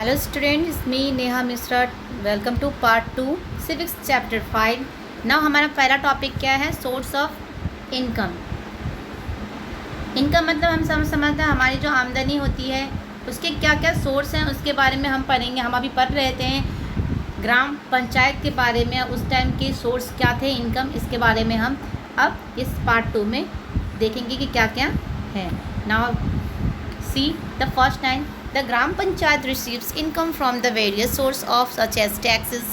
Hello students, it's me Neha Mishra. Welcome to part 2 Civics chapter 5. Now हमारा पहला topic क्या है? Source of income. Income मतलब हम समझते हैं हमारी जो आमदनी होती है उसके क्या क्या सोर्स हैं उसके बारे में हम पढ़ेंगे. हम अभी पढ़ रहे थे ग्राम पंचायत के बारे में, उस टाइम के सोर्स क्या थे इनकम, इसके बारे में हम अब इस पार्ट 2 में देखेंगे कि क्या क्या है. Now see the first line. The Gram Panchayat receives income from the various sources of such as taxes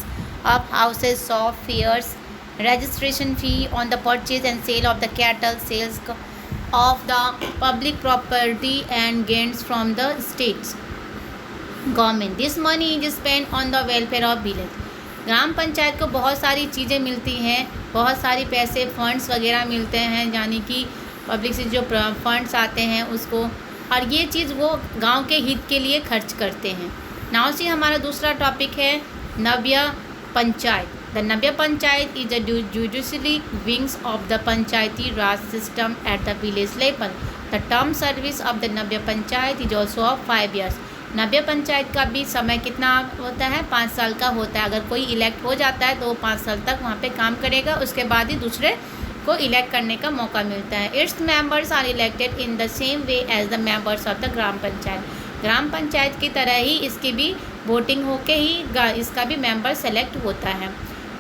of houses, of fairs, registration fee on the purchase and sale of the cattle, sales of the public property and gains from the states government. This money is spent on the welfare of village. ग्राम पंचायत को बहुत सारी चीज़ें मिलती हैं, बहुत सारी पैसे funds वगैरह मिलते हैं, यानी कि पब्लिक से जो फंड्स आते हैं उसको, और ये चीज़ वो गांव के हित के लिए खर्च करते हैं. नाउ सी हमारा दूसरा टॉपिक है nyaya panchayat. The nyaya panchayat is the judiciary wings of the Panchayati Raj system at the village level. The term service of the nyaya panchayat is also of 5 years. Nyaya panchayat का भी समय कितना होता है? 5 साल का होता है. अगर कोई इलेक्ट हो जाता है तो वो 5 साल तक वहाँ पे काम करेगा, उसके बाद ही दूसरे को इलेक्ट करने का मौका मिलता है. Its members are elected in the same way as the members of the gram panchayat. Gram panchayat की तरह ही इसकी भी वोटिंग होके ही इसका भी मेंबर सेलेक्ट होता है.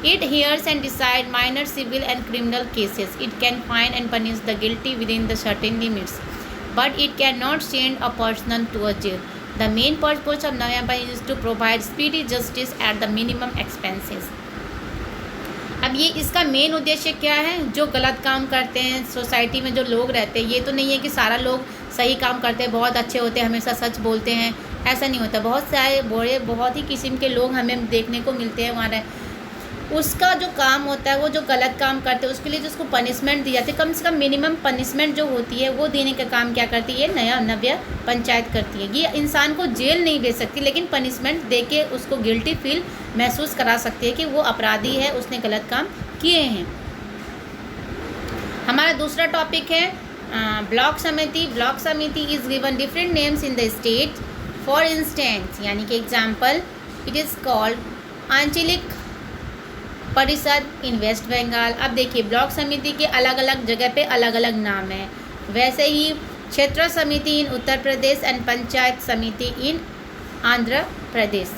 It hears and decide minor civil and criminal cases. It can fine and punish the guilty within the certain limits, but it can not send a person to a jail. The main purpose of Nyaya panchayat is to provide speedy justice at the minimum expenses. अब ये इसका main उद्देश्य क्या है? जो गलत काम करते हैं सोसाइटी में जो लोग रहते हैं, ये तो नहीं है कि सारा लोग सही काम करते हैं, बहुत अच्छे होते हैं, हमेशा सच बोलते हैं, ऐसा नहीं होता. बहुत सारे बहुत ही किस्म के लोग हमें देखने को मिलते हैं वहाँ. उसका जो काम होता है, वो जो गलत काम करते हैं उसके लिए जिसको पनिशमेंट दी जाती है, कम से कम मिनिमम पनिशमेंट जो होती है वो देने का काम क्या करती है? नव्य पंचायत करती है. ये इंसान को जेल नहीं दे सकती, लेकिन पनिशमेंट दे के उसको गिल्टी फील महसूस करा सकती है कि वो अपराधी है, उसने गलत काम किए हैं. हमारा दूसरा टॉपिक है ब्लॉक समिति. ब्लॉक समिति is given different names in the state. For instance, यानी कि एग्जाम्पल, इट इज़ कॉल्ड आंचलिक परिषद इन वेस्ट बंगाल. अब देखिए ब्लॉक समिति के अलग अलग जगह पे अलग अलग नाम है. वैसे ही क्षेत्र समिति इन उत्तर प्रदेश एंड पंचायत समिति इन आंध्र प्रदेश,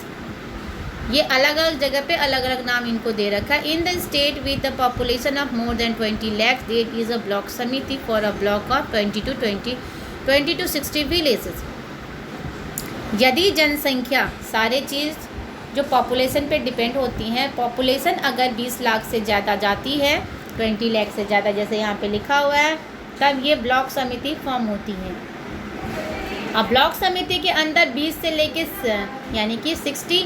ये अलग अलग जगह पे अलग अलग नाम इनको दे रखा है. In the state with the population of more than 20 lakhs there is a block samiti for a block of 20 to 60 villages. यदि जनसंख्या, सारे चीज़ जो पॉपुलेशन पे डिपेंड होती हैं, पॉपुलेशन अगर 20 लाख से ज़्यादा जाती है, 20 लाख से ज़्यादा जैसे यहाँ पे लिखा हुआ है, तब ये ब्लॉक समिति फॉर्म होती है. अब ब्लॉक समिति के अंदर 20 से लेके यानी कि 60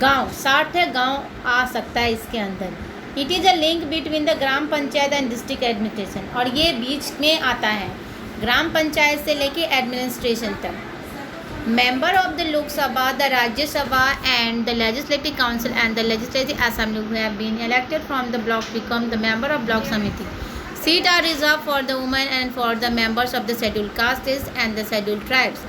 गांव, 60 गांव आ सकता है इसके अंदर. It is a link between the gram panchayat and district administration, और ये बीच में आता है ग्राम पंचायत से लेके एडमिनिस्ट्रेशन तक. Member of the Lok Sabha, the Rajya Sabha and the Legislative Council and the Legislative Assembly who have been elected from the block become the member of block Samiti. Seats are reserved for the women and for the members of the scheduled castes and the scheduled tribes.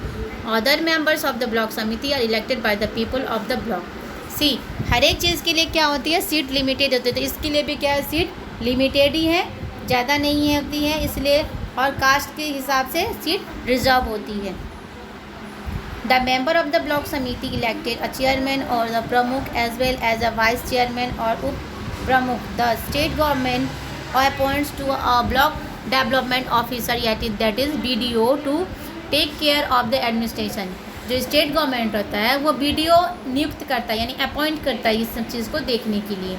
Other members of the block Samiti are elected by the people of the block. See, हर एक चीज़ के लिए क्या होती है? Seat limited होती है. तो इसके लिए भी क्या है? सीट लिमिटेड ही है, ज़्यादा नहीं होती है इसलिए, और कास्ट के हिसाब से सीट रिजर्व होती है. The member of the block committee elected a chairman or the pramukh as well as a vice chairman or up pramukh. The state government appoints to a block development officer, that is BDO, to take care of the administration. जो state government होता है वो BDO नियुक्त करता है, यानी appoint करता है इस सब चीज़ को देखने के लिए.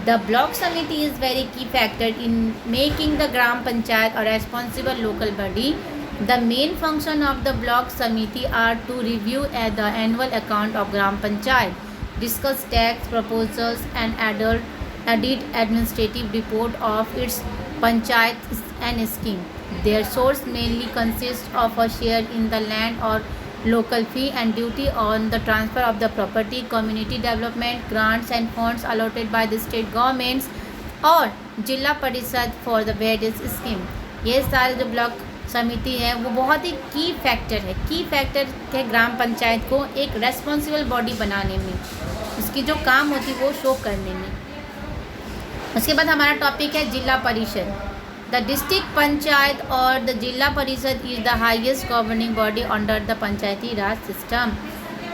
The block committee is very key factor in making the gram panchayat a responsible local body. The main function of the block samiti are to review the annual account of gram panchayat, discuss tax proposals and edit administrative report of its panchayat and scheme. Their source mainly consists of a share in the land or local fee and duty on the transfer of the property, community development grants and funds allotted by the state governments और जिला परिषद for the various scheme. ये सारे जो block समिति है वो बहुत ही की फैक्टर है ग्राम पंचायत को एक रेस्पॉन्सिबल बॉडी बनाने में, उसकी जो काम होती है वो शो करने में। उसके बाद हमारा टॉपिक है जिला परिषद। द डिस्ट्रिक्ट पंचायत और the Zila Parishad is the highest governing body under the Panchayati Raj system.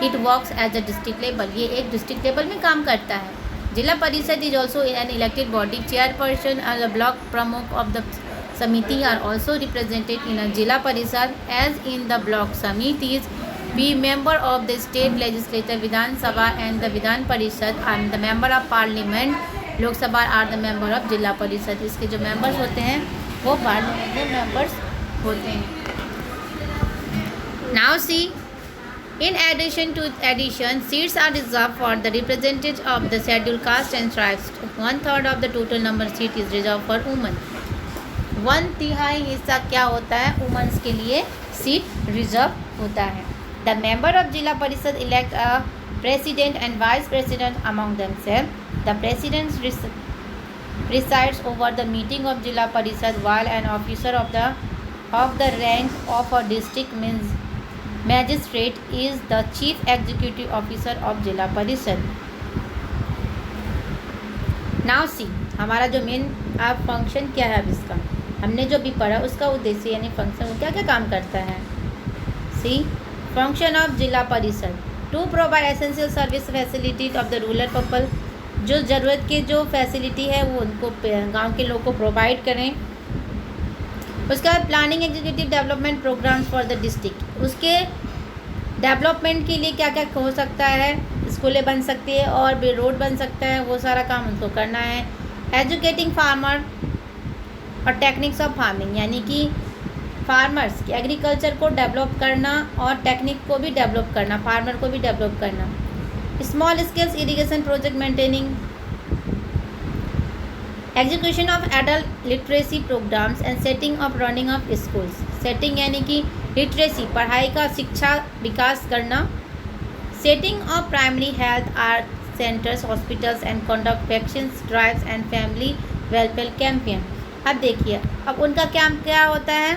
It works as a district level, ये एक डिस्ट्रिक्ट लेवल में काम करता है। जिला Parishad is also an elected body. Chairperson और द ब्लॉक प्रमुख of the Samiti are also represented in a Jila Parishad as in the block Samitis. Be member of the state legislature Vidhan Sabha and the Vidhan Parishad and the member of parliament Lok Sabha are the member of Jila Parishad. इसके जो members होते हैं वो parliament में members होते हैं. Now see, in addition to addition, seats are reserved for the representatives of the scheduled caste and tribes. 1/3 of the total number seat is reserved for women. 1/3 हिस्सा क्या होता है, वुमेन्स के लिए सीट रिजर्व होता है। The member of Zila Parishad elect a president and vice president among themselves. The president presides over the meeting of Zila Parishad while an officer of the rank of a district magistrate is the chief executive officer of जिला परिषद। Now see, हमारा जो main function क्या है, अब इसका हमने जो भी पढ़ा उसका उद्देश्य यानी फंक्शन वो क्या क्या काम करता है। सी, function of Zila Parishad to provide essential service facility of the rural people. जो ज़रूरत के जो फैसिलिटी है वो उनको गांव के लोगों को प्रोवाइड करें। उसका planning executive development programmes for the district, उसके डेवलपमेंट के लिए क्या क्या हो सकता है, स्कूलें बन सकती है और भी रोड बन सकता है, वो सारा काम उनको करना है। एजुकेटिंग फार्मर और टेक्निक्स ऑफ फार्मिंग, यानी कि फार्मर्स की एग्रीकल्चर को डेवलप करना और टेक्निक को भी डेवलप करना, फार्मर को भी डेवलप करना। Small scales irrigation project maintaining, execution of adult literacy programmes and setting of running of schools. Setting यानी कि लिटरेसी, पढ़ाई का शिक्षा विकास करना। Setting of primary health are centres, hospitals and conduct vaccines drives and family welfare campaign. अब देखिए, अब उनका क्या होता है,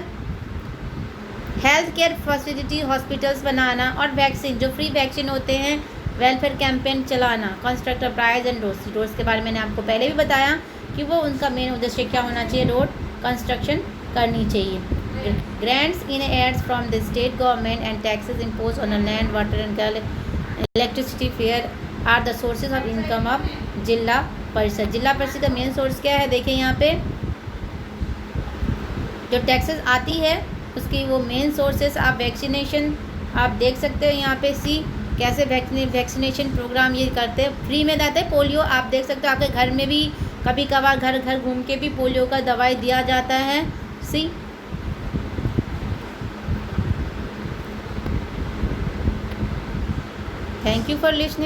हेल्थ केयर फैसिलिटी, हॉस्पिटल्स बनाना और वैक्सीन, जो फ्री वैक्सीन होते हैं, वेलफेयर कैंपेन चलाना। कंस्ट्रक्टर प्राइज एंड रोड्स के बारे में मैंने आपको पहले भी बताया कि वो उनका मेन उद्देश्य क्या होना चाहिए, रोड कंस्ट्रक्शन करनी चाहिए। Grants in aids from the state government and taxes impose on land, water and electricity fair are the sources of income of Zila Parishad. जिला परिषद का मेन सोर्स क्या है, देखिए यहाँ पे जो टैक्सेस आती है उसकी वो मेन सोर्सेस। आप वैक्सीनेशन आप देख सकते हो यहाँ पे, सी कैसे वैक्सीनेशन प्रोग्राम ये करते हैं, फ्री में देते हैं। पोलियो आप देख सकते हो, आपके घर में भी कभी कभार घर घर घूम के भी पोलियो का दवाई दिया जाता है। सी, थैंक यू फॉर लिसनिंग।